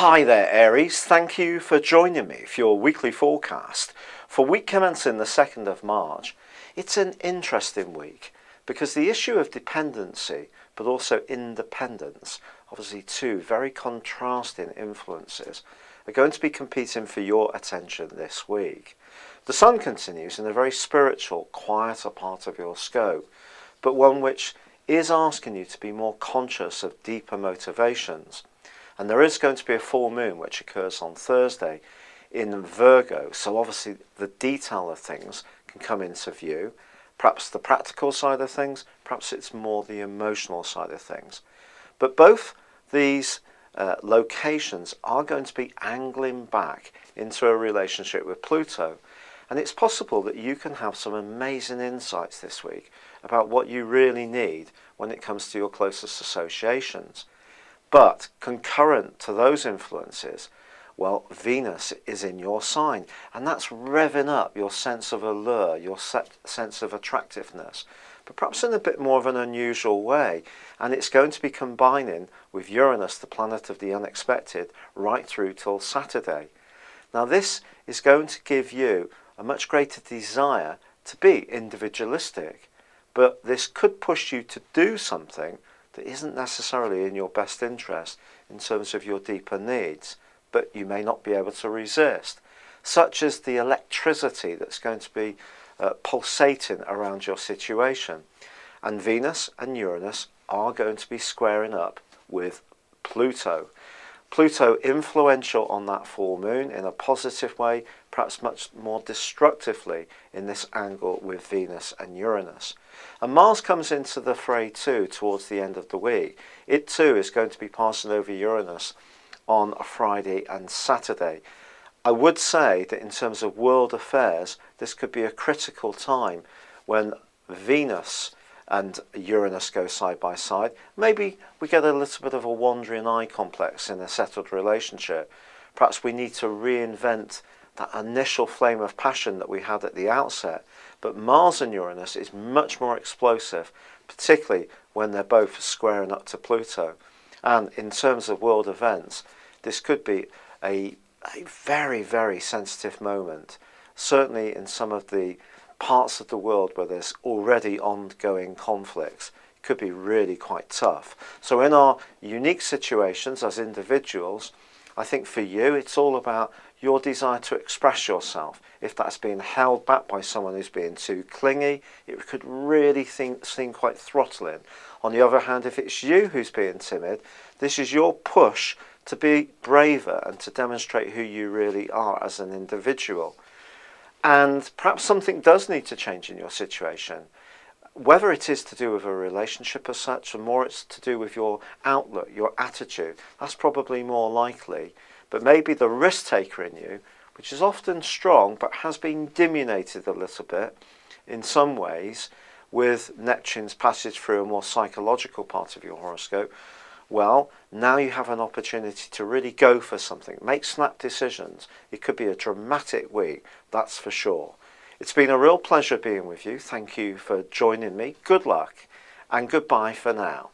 Hi there Aries, thank you for joining me for your weekly forecast for week commencing the 2nd of March. It's an interesting week because the issue of dependency but also independence, obviously two very contrasting influences, are going to be competing for your attention this week. The Sun continues in a very spiritual, quieter part of your scope, but one which is asking you to be more conscious of deeper motivations. And there is going to be a full moon which occurs on Thursday in Virgo, so obviously the detail of things can come into view, perhaps the practical side of things, perhaps it's more the emotional side of things. But both these locations are going to be angling back into a relationship with Pluto, and it's possible that you can have some amazing insights this week about what you really need when it comes to your closest associations. But concurrent to those influences, well, Venus is in your sign, and that's revving up your sense of allure, your sense of attractiveness, but perhaps in a bit more of an unusual way. And it's going to be combining with Uranus, the planet of the unexpected, right through till Saturday. Now this is going to give you a much greater desire to be individualistic, but this could push you to do something that isn't necessarily in your best interest in terms of your deeper needs, but you may not be able to resist, such as the electricity that's going to be pulsating around your situation. And Venus and Uranus are going to be squaring up with Pluto. Pluto influential on that full moon in a positive way, perhaps much more destructively in this angle with Venus and Uranus. And Mars comes into the fray too towards the end of the week. It too is going to be passing over Uranus on Friday and Saturday. I would say that in terms of world affairs, this could be a critical time when Venus and Uranus go side by side. Maybe we get a little bit of a wandering eye complex in a settled relationship. Perhaps we need to reinvent that initial flame of passion that we had at the outset. But Mars and Uranus is much more explosive, particularly when they're both squaring up to Pluto. And in terms of world events, this could be a very, very sensitive moment, certainly in some of the parts of the world where there's already ongoing conflicts. It could be really quite tough. So in our unique situations as individuals, I think for you it's all about your desire to express yourself. If that's being held back by someone who's being too clingy, it could really seem quite throttling. On the other hand, if it's you who's being timid, this is your push to be braver and to demonstrate who you really are as an individual. And perhaps something does need to change in your situation. Whether it is to do with a relationship as such, or more it's to do with your outlook, your attitude, that's probably more likely. But maybe the risk taker in you, which is often strong but has been diminuted a little bit in some ways with Neptune's passage through a more psychological part of your horoscope, well, now you have an opportunity to really go for something, make snap decisions. It could be a dramatic week, that's for sure. It's been a real pleasure being with you. Thank you for joining me. Good luck and goodbye for now.